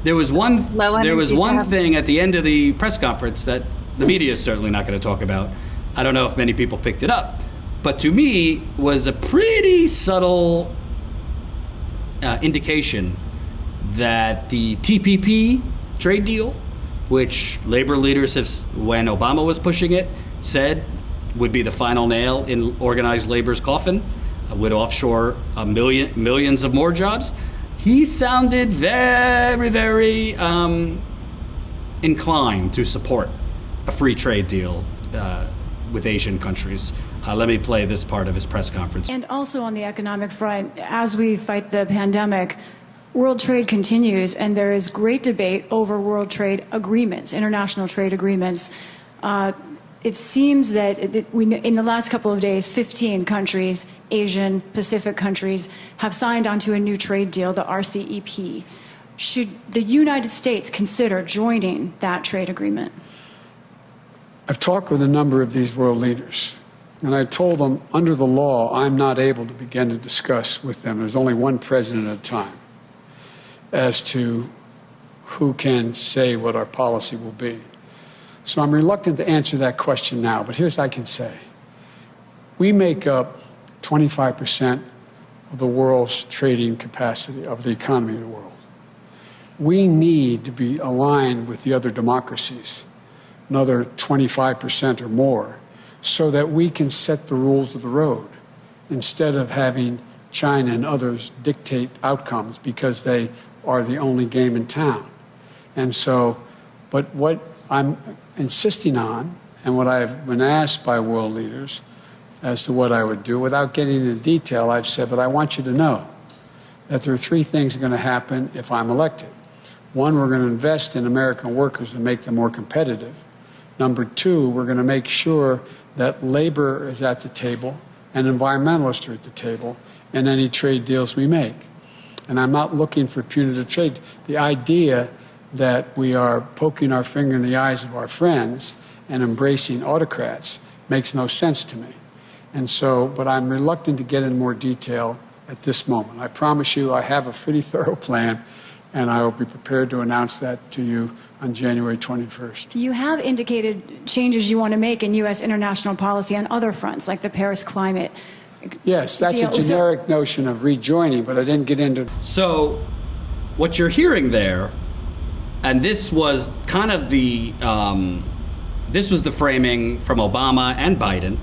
There was one thing at the end of the press conference that the media is certainly not going to talk about. I don't know if many people picked it up, but to me was a pretty subtle indication that the TPP trade deal, which labor leaders have, when Obama was pushing it, said would be the final nail in organized labor's coffin, would offshore millions of more jobs. He sounded very, very inclined to support a free trade deal with Asian countries. Let me play this part of his press conference. And also on the economic front, as we fight the pandemic, world trade continues, and there is great debate over world trade agreements, international trade agreements. It seems that in the last couple of days, 15 countries, Asian, Pacific countries, have signed onto a new trade deal, the RCEP. Should the United States consider joining that trade agreement? I've talked with a number of these world leaders, and I told them, under the law, I'm not able to begin to discuss with them. There's only one president at a time as to who can say what our policy will be. So I'm reluctant to answer that question now, but here's what I can say. We make up 25% of the world's trading capacity, of the economy of the world. We need to be aligned with the other democracies, another 25% or more, so that we can set the rules of the road instead of having China and others dictate outcomes because they are the only game in town. And so, but what I'm insisting on, and what I've been asked by world leaders as to what I would do, without getting into detail, I've said, but I want you to know that there are three things that are going to happen if I'm elected. One, we're going to invest in American workers and make them more competitive. Number two, we're going to make sure that labor is at the table and environmentalists are at the table in any trade deals we make. And I'm not looking for punitive trade. The idea that we are poking our finger in the eyes of our friends and embracing autocrats makes no sense to me. And so, but I'm reluctant to get into more detail at this moment. I promise you I have a pretty thorough plan, and I will be prepared to announce that to you on January 21st. You have indicated changes you want to make in U.S. international policy on other fronts, like the Paris climate. Yes, that's a generic notion of rejoining, but I didn't get into. So what you're hearing there, and this was kind of this was the framing from Obama and Biden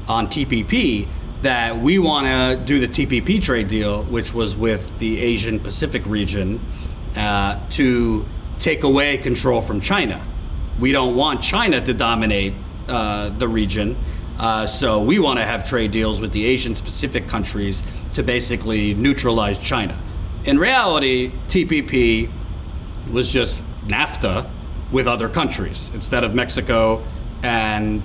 on TPP, that we want to do the TPP trade deal, which was with the Asian Pacific region, to take away control from China. We don't want China to dominate the region. So we want to have trade deals with the Asian Pacific countries to basically neutralize China. In reality, TPP was just NAFTA with other countries. Instead of Mexico and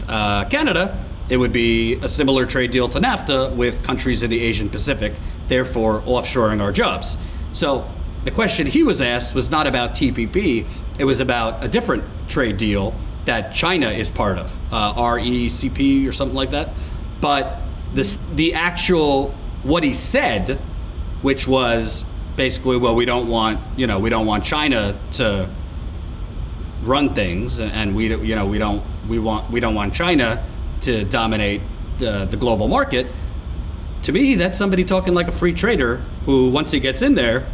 Canada, it would be a similar trade deal to NAFTA with countries in the Asian Pacific, therefore offshoring our jobs. So the question he was asked was not about TPP, it was about a different trade deal that China is part of, RECP or something like that. But the actual, what he said, which was basically, well, we don't want China to run things, and we don't want China to dominate the global market. To me, that's somebody talking like a free trader who, once he gets in there,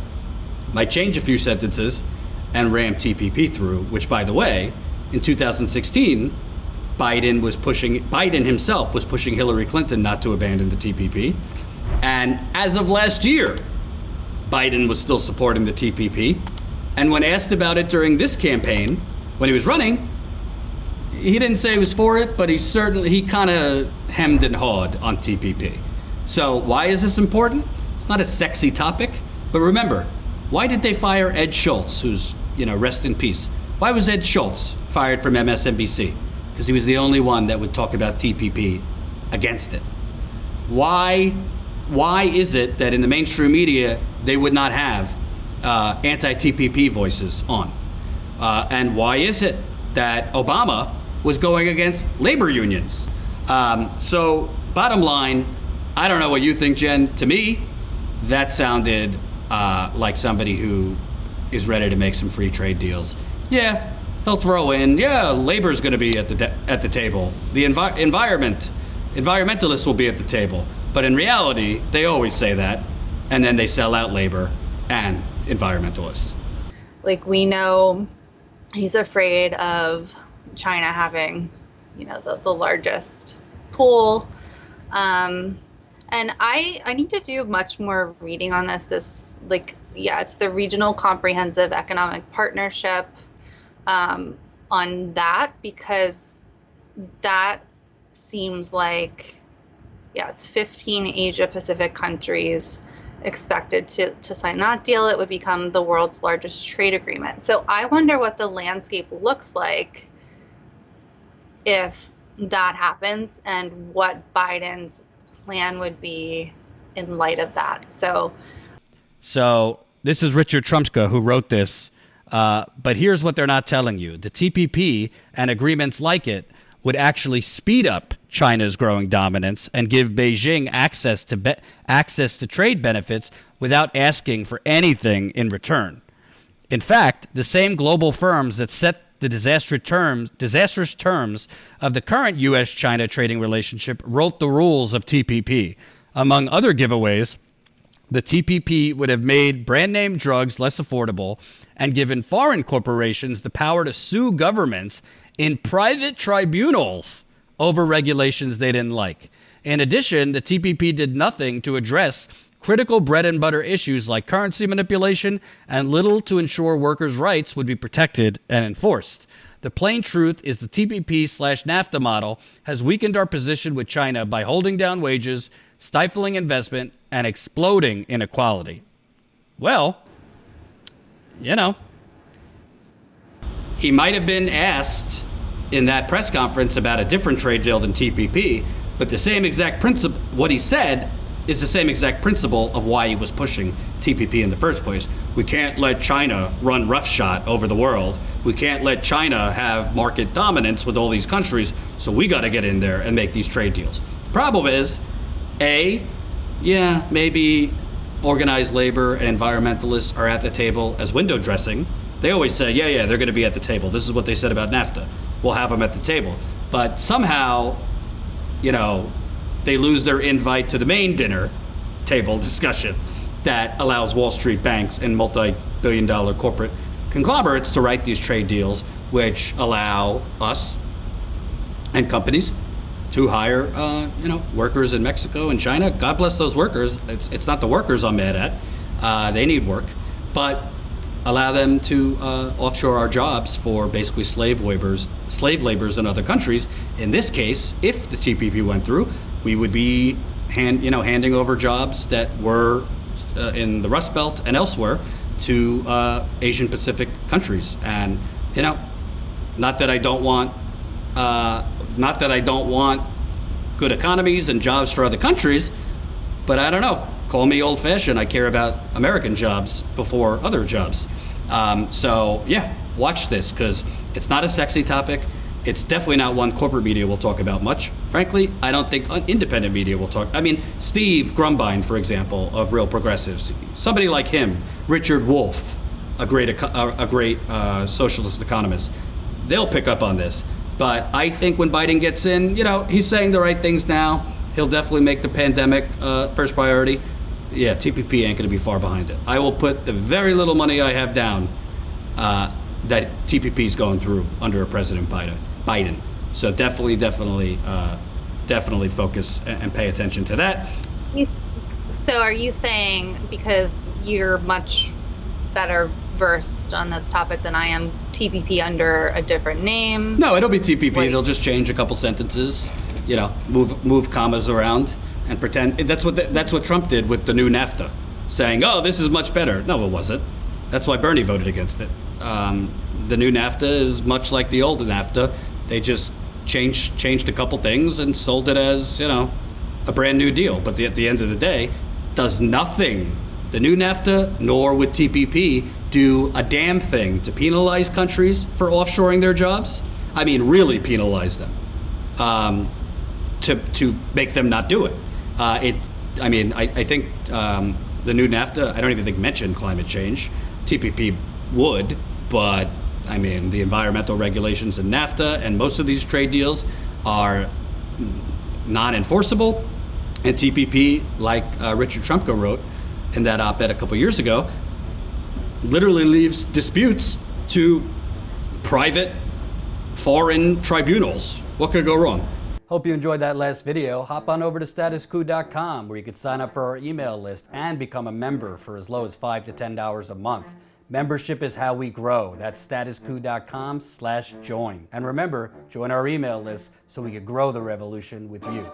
might change a few sentences and ram TPP through, which, by the way, in 2016, Biden himself was pushing Hillary Clinton not to abandon the TPP. And as of last year, Biden was still supporting the TPP. And when asked about it during this campaign, when he was running, he didn't say he was for it, but he kind of hemmed and hawed on TPP. So why is this important? It's not a sexy topic, but remember, why did they fire Ed Schultz, who's, rest in peace? Why was Ed Schultz fired from MSNBC? Because he was the only one that would talk about TPP against it. Why is it that in the mainstream media they would not have anti-TPP voices on? And why is it that Obama was going against labor unions? So bottom line, I don't know what you think, Jen. To me, that sounded like somebody who is ready to make some free trade deals, yeah, he'll throw in, yeah, labor's going to be at the table. The environmentalists will be at the table. But in reality, they always say that, and then they sell out labor and environmentalists. Like, we know he's afraid of China having, the largest pool. And I need to do much more reading on this. It's the Regional Comprehensive Economic Partnership on that, because that seems like, it's 15 Asia Pacific countries expected to sign that deal. It would become the world's largest trade agreement. So I wonder what the landscape looks like if that happens, and what Biden's plan would be in light of that. So this is Richard Trumska who wrote this, but here's what they're not telling you. The TPP and agreements like it would actually speed up China's growing dominance and give Beijing access to trade benefits without asking for anything in return. In fact, the same global firms that set the disastrous terms of the current U.S.-China trading relationship wrote the rules of TPP. Among other giveaways, the TPP would have made brand-name drugs less affordable and given foreign corporations the power to sue governments in private tribunals over regulations they didn't like. In addition, the TPP did nothing to address critical bread and butter issues like currency manipulation, and little to ensure workers' rights would be protected and enforced. The plain truth is the TPP/NAFTA model has weakened our position with China by holding down wages, stifling investment, and exploding inequality. Well, He might have been asked in that press conference about a different trade deal than TPP, but the same exact principle, what he said is the same exact principle of why he was pushing TPP in the first place. We can't let China run roughshod over the world. We can't let China have market dominance with all these countries, so we got to get in there and make these trade deals. The problem is, maybe organized labor and environmentalists are at the table as window dressing. They always say, they're going to be at the table. This is what they said about NAFTA. We'll have them at the table. But somehow, they lose their invite to the main dinner table discussion that allows Wall Street banks and multi-billion-dollar corporate conglomerates to write these trade deals, which allow us and companies to hire, workers in Mexico and China. God bless those workers. It's not the workers I'm mad at. They need work, but allow them to offshore our jobs for basically slave laborers in other countries. In this case, if the TPP went through, we would be handing over jobs that were in the Rust Belt and elsewhere to Asian Pacific countries. And not that I don't want good economies and jobs for other countries, but I don't know. Call me old-fashioned. I care about American jobs before other jobs. Watch this, because it's not a sexy topic. It's definitely not one corporate media will talk about much. Frankly, I don't think independent media will talk. I mean, Steve Grumbine, for example, of Real Progressives, somebody like him, Richard Wolff, a great socialist economist, they'll pick up on this. But I think when Biden gets in, he's saying the right things now. He'll definitely make the pandemic first priority. Yeah, TPP ain't going to be far behind it. I will put the very little money I have down that TPP is going through under a President Biden. So definitely focus and pay attention to that. So are you saying, because you're much better versed on this topic than I am, TPP under a different name? No, it'll be TPP. They'll just change a couple sentences, move commas around and pretend. That's what Trump did with the new NAFTA, saying, "Oh, this is much better." No, it wasn't. That's why Bernie voted against it. The new NAFTA is much like the old NAFTA. They just changed a couple things and sold it as, a brand new deal. But at the end of the day, does nothing. The new NAFTA, nor would TPP, do a damn thing to penalize countries for offshoring their jobs. I mean, really penalize them, to make them not do it. I think the new NAFTA, I don't even think mentioned climate change. TPP would, but I mean, the environmental regulations in NAFTA and most of these trade deals are non-enforceable. And TPP, like Richard Trumka wrote in that op-ed a couple years ago, literally leaves disputes to private foreign tribunals. What could go wrong? Hope you enjoyed that last video. Hop on over to statuscoup.com where you can sign up for our email list and become a member for as low as $5 to $10 a month. Membership is how we grow. That's statuscoup.com/join. And remember, join our email list so we can grow the revolution with you.